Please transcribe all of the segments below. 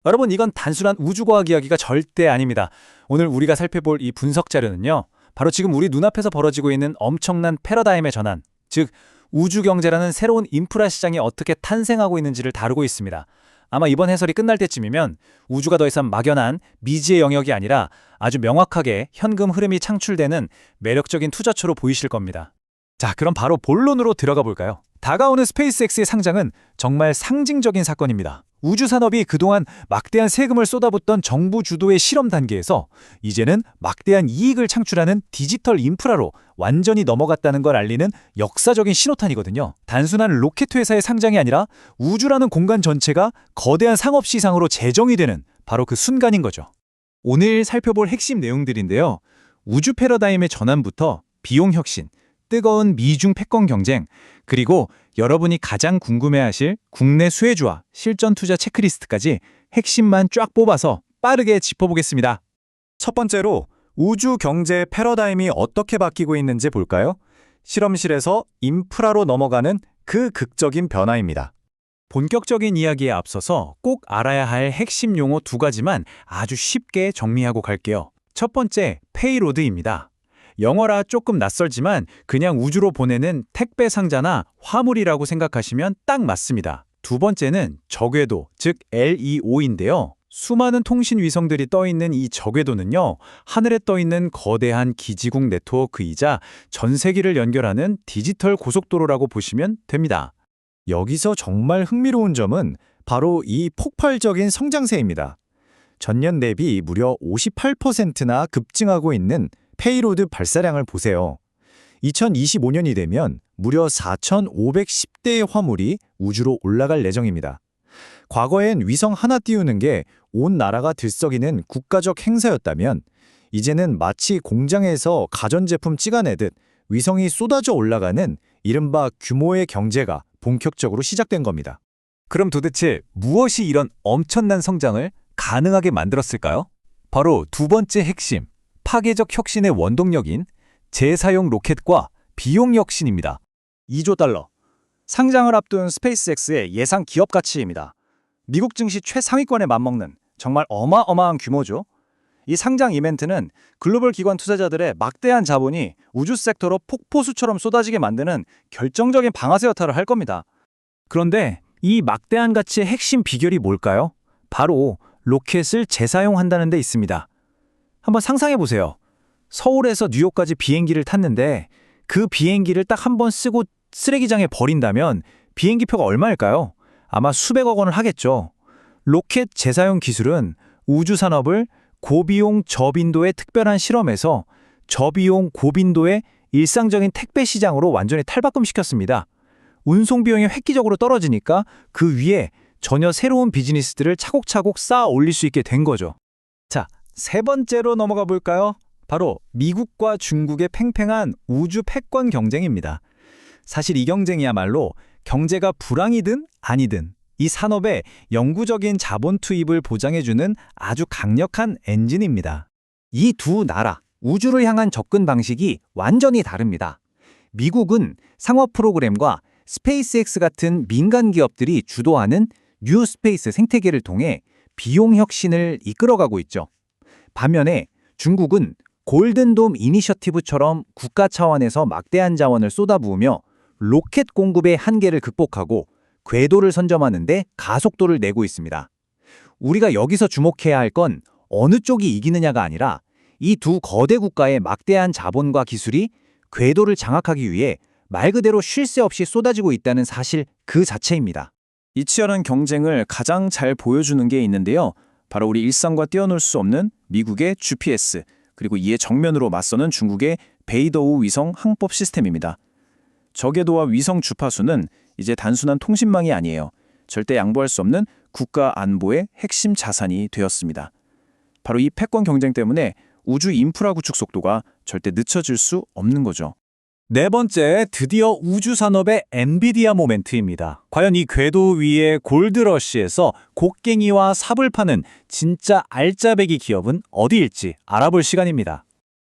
여러분, 이건 단순한 우주과학 이야기가 절대 아닙니다. 오늘 우리가 살펴볼 이 분석 자료는요, 바로 지금 우리 눈앞에서 벌어지고 있는 엄청난 패러다임의 전환, 즉 우주 경제라는 새로운 인프라 시장이 어떻게 탄생하고 있는지를 다루고 있습니다. 아마 이번 해설이 끝날 때쯤이면 우주가 더 이상 막연한 미지의 영역이 아니라 아주 명확하게 현금 흐름이 창출되는 매력적인 투자처로 보이실 겁니다. 자, 그럼 바로 본론으로 들어가 볼까요? 다가오는 스페이스X의 상장은 정말 상징적인 사건입니다. 우주 산업이 그동안 막대한 세금을 쏟아붓던 정부 주도의 실험 단계에서 이제는 막대한 이익을 창출하는 디지털 인프라로 완전히 넘어갔다는 걸 알리는 역사적인 신호탄이거든요. 단순한 로켓 회사의 상장이 아니라 우주라는 공간 전체가 거대한 상업 시장으로 재정이 되는 바로 그 순간인 거죠. 오늘 살펴볼 핵심 내용들인데요. 우주 패러다임의 전환부터 비용 혁신, 뜨거운 미중 패권 경쟁, 그리고 여러분이 가장 궁금해하실 국내 수혜주와 실전 투자 체크리스트까지 핵심만 쫙 뽑아서 빠르게 짚어보겠습니다. 첫 번째로 우주 경제의 패러다임이 어떻게 바뀌고 있는지 볼까요? 실험실에서 인프라로 넘어가는 그 극적인 변화입니다. 본격적인 이야기에 앞서서 꼭 알아야 할 핵심 용어 두 가지만 아주 쉽게 정리하고 갈게요. 첫 번째, 페이로드입니다. 영어라 조금 낯설지만 그냥 우주로 보내는 택배 상자나 화물이라고 생각하시면 딱 맞습니다. 두 번째는 저궤도, 즉 LEO인데요. 수많은 통신 위성들이 떠있는 이 저궤도는요, 하늘에 떠있는 거대한 기지국 네트워크이자 전 세계를 연결하는 디지털 고속도로라고 보시면 됩니다. 여기서 정말 흥미로운 점은 바로 이 폭발적인 성장세입니다. 전년 대비 무려 58%나 급증하고 있는 페이로드 발사량을 보세요. 2025년이 되면 무려 4,510대의 화물이 우주로 올라갈 예정입니다. 과거엔 위성 하나 띄우는 게 온 나라가 들썩이는 국가적 행사였다면 이제는 마치 공장에서 가전제품 찍어내듯 위성이 쏟아져 올라가는 이른바 규모의 경제가 본격적으로 시작된 겁니다. 그럼 도대체 무엇이 이런 엄청난 성장을 가능하게 만들었을까요? 바로 두 번째 핵심, 파괴적 혁신의 원동력인 재사용 로켓과 비용 혁신입니다. 2조 달러. 상장을 앞둔 스페이스X의 예상 기업 가치입니다. 미국 증시 최상위권에 맞먹는 정말 어마어마한 규모죠. 이 상장 이벤트는 글로벌 기관 투자자들의 막대한 자본이 우주 섹터로 폭포수처럼 쏟아지게 만드는 결정적인 방아쇠 역할을 할 겁니다. 그런데 이 막대한 가치의 핵심 비결이 뭘까요? 바로 로켓을 재사용한다는 데 있습니다. 한번 상상해 보세요. 서울에서 뉴욕까지 비행기를 탔는데 그 비행기를 딱 한 번 쓰고 쓰레기장에 버린다면 비행기표가 얼마일까요? 아마 수백억 원을 하겠죠. 로켓 재사용 기술은 우주 산업을 고비용 저빈도의 특별한 실험에서 저비용 고빈도의 일상적인 택배 시장으로 완전히 탈바꿈시켰습니다. 운송 비용이 획기적으로 떨어지니까 그 위에 전혀 새로운 비즈니스들을 차곡차곡 쌓아 올릴 수 있게 된 거죠. 자, 세 번째로 넘어가 볼까요? 바로 미국과 중국의 팽팽한 우주 패권 경쟁입니다. 사실 이 경쟁이야말로 경제가 불황이든 아니든 이 산업에 영구적인 자본 투입을 보장해주는 아주 강력한 엔진입니다. 이 두 나라, 우주를 향한 접근 방식이 완전히 다릅니다. 미국은 상업 프로그램과 스페이스X 같은 민간 기업들이 주도하는 뉴 스페이스 생태계를 통해 비용 혁신을 이끌어가고 있죠. 반면에 중국은 골든돔 이니셔티브처럼 국가 차원에서 막대한 자원을 쏟아부으며 로켓 공급의 한계를 극복하고 궤도를 선점하는 데 가속도를 내고 있습니다. 우리가 여기서 주목해야 할 건 어느 쪽이 이기느냐가 아니라 이 두 거대 국가의 막대한 자본과 기술이 궤도를 장악하기 위해 말 그대로 쉴 새 없이 쏟아지고 있다는 사실 그 자체입니다. 이 치열한 경쟁을 가장 잘 보여주는 게 있는데요. 바로 우리 일상과 떼어놓을 수 없는 미국의 GPS, 그리고 이에 정면으로 맞서는 중국의 베이더우 위성 항법 시스템입니다. 저궤도와 위성 주파수는 이제 단순한 통신망이 아니에요. 절대 양보할 수 없는 국가 안보의 핵심 자산이 되었습니다. 바로 이 패권 경쟁 때문에 우주 인프라 구축 속도가 절대 늦춰질 수 없는 거죠. 네 번째, 드디어 우주 산업의 엔비디아 모멘트입니다. 과연 이 궤도 위의 골드러시에서 곡괭이와 삽을 파는 진짜 알짜배기 기업은 어디일지 알아볼 시간입니다.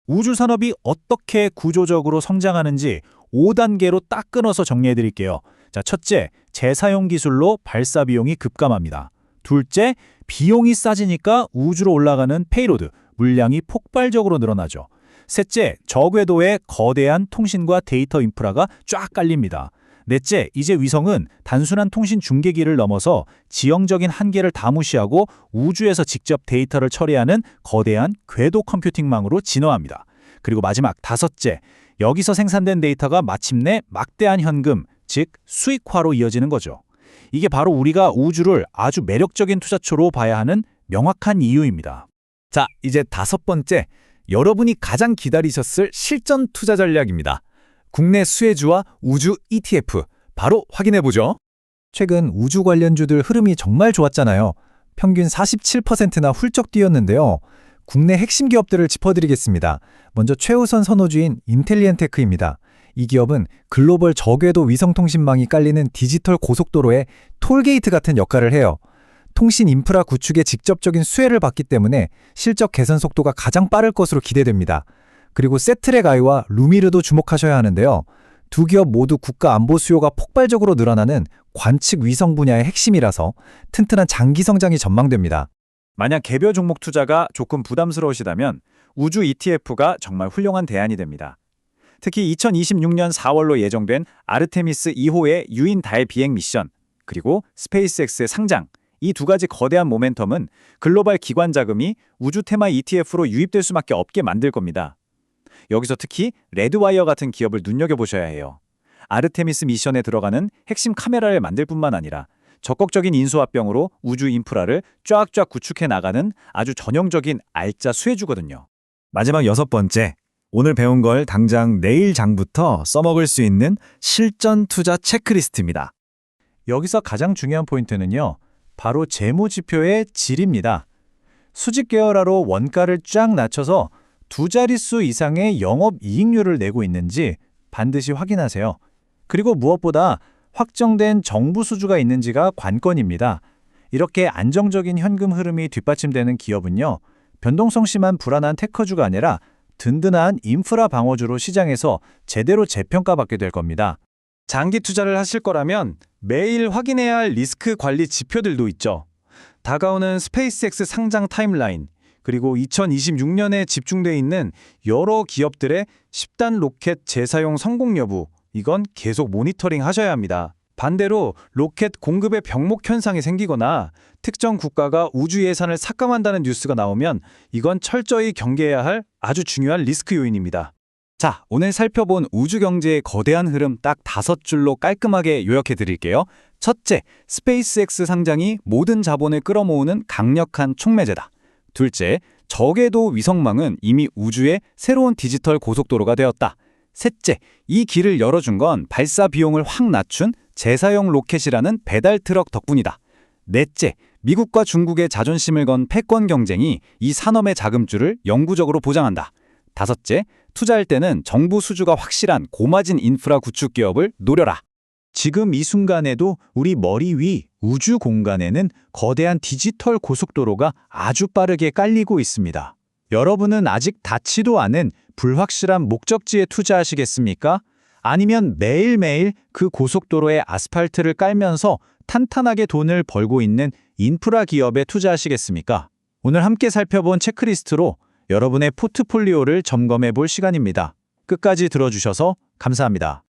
우주 산업이 어떻게 구조적으로 성장하는지 5단계로 딱 끊어서 정리해 드릴게요. 자, 첫째, 재사용 기술로 발사 비용이 급감합니다. 둘째, 비용이 싸지니까 우주로 올라가는 페이로드, 물량이 폭발적으로 늘어나죠. 셋째, 저궤도에 거대한 통신과 데이터 인프라가 쫙 깔립니다. 넷째, 이제 위성은 단순한 통신 중계기를 넘어서 지형적인 한계를 다 무시하고 우주에서 직접 데이터를 처리하는 거대한 궤도 컴퓨팅망으로 진화합니다. 그리고 마지막 다섯째, 여기서 생산된 데이터가 마침내 막대한 현금, 즉 수익화로 이어지는 거죠. 이게 바로 우리가 우주를 아주 매력적인 투자처로 봐야 하는 명확한 이유입니다. 자, 이제 다섯 번째, 여러분이 가장 기다리셨을 실전 투자 전략입니다. 국내 수혜주와 우주 ETF, 바로 확인해보죠. 최근 우주 관련주들 흐름이 정말 좋았잖아요. 평균 47%나 훌쩍 뛰었는데요. 국내 핵심 기업들을 짚어드리겠습니다. 먼저 최우선 선호주인 인텔리엔테크입니다. 이 기업은 글로벌 저궤도 위성통신망이 깔리는 디지털 고속도로의 톨게이트 같은 역할을 해요. 통신 인프라 구축에 직접적인 수혜를 받기 때문에 실적 개선 속도가 가장 빠를 것으로 기대됩니다. 그리고 세트렉아이와 루미르도 주목하셔야 하는데요. 두 기업 모두 국가 안보 수요가 폭발적으로 늘어나는 관측 위성 분야의 핵심이라서 튼튼한 장기 성장이 전망됩니다. 만약 개별 종목 투자가 조금 부담스러우시다면 우주 ETF가 정말 훌륭한 대안이 됩니다. 특히 2026년 4월로 예정된 아르테미스 2호의 유인 달 비행 미션, 그리고 스페이스X의 상장, 이 두 가지 거대한 모멘텀은 글로벌 기관 자금이 우주 테마 ETF로 유입될 수밖에 없게 만들 겁니다. 여기서 특히 레드와이어 같은 기업을 눈여겨보셔야 해요. 아르테미스 미션에 들어가는 핵심 카메라를 만들 뿐만 아니라 적극적인 인수합병으로 우주 인프라를 쫙쫙 구축해 나가는 아주 전형적인 알짜 수혜주거든요. 마지막 여섯 번째, 오늘 배운 걸 당장 내일 장부터 써먹을 수 있는 실전 투자 체크리스트입니다. 여기서 가장 중요한 포인트는요, 바로 재무지표의 질입니다. 수직 계열화로 원가를 쫙 낮춰서 두 자릿수 이상의 영업이익률을 내고 있는지 반드시 확인하세요. 그리고 무엇보다 확정된 정부 수주가 있는지가 관건입니다. 이렇게 안정적인 현금 흐름이 뒷받침되는 기업은요, 변동성 심한 불안한 테크주가 아니라 든든한 인프라 방어주로 시장에서 제대로 재평가받게 될 겁니다. 장기 투자를 하실 거라면 매일 확인해야 할 리스크 관리 지표들도 있죠. 다가오는 스페이스X 상장 타임라인, 그리고 2026년에 집중돼 있는 여러 기업들의 10단 로켓 재사용 성공 여부, 이건 계속 모니터링 하셔야 합니다. 반대로 로켓 공급의 병목 현상이 생기거나 특정 국가가 우주 예산을 삭감한다는 뉴스가 나오면 이건 철저히 경계해야 할 아주 중요한 리스크 요인입니다. 자, 오늘 살펴본 우주 경제의 거대한 흐름 딱 5줄로 깔끔하게 요약해 드릴게요. 첫째, 스페이스X 상장이 모든 자본을 끌어모으는 강력한 촉매제다. 둘째, 저궤도 위성망은 이미 우주의 새로운 디지털 고속도로가 되었다. 셋째, 이 길을 열어준 건 발사 비용을 확 낮춘 재사용 로켓이라는 배달 트럭 덕분이다. 넷째, 미국과 중국의 자존심을 건 패권 경쟁이 이 산업의 자금줄을 영구적으로 보장한다. 다섯째, 투자할 때는 정부 수주가 확실한 고마진 인프라 구축 기업을 노려라. 지금 이 순간에도 우리 머리 위 우주 공간에는 거대한 디지털 고속도로가 아주 빠르게 깔리고 있습니다. 여러분은 아직 닿지도 않은 불확실한 목적지에 투자하시겠습니까? 아니면 매일매일 그 고속도로에 아스팔트를 깔면서 탄탄하게 돈을 벌고 있는 인프라 기업에 투자하시겠습니까? 오늘 함께 살펴본 체크리스트로 여러분의 포트폴리오를 점검해 볼 시간입니다. 끝까지 들어주셔서 감사합니다.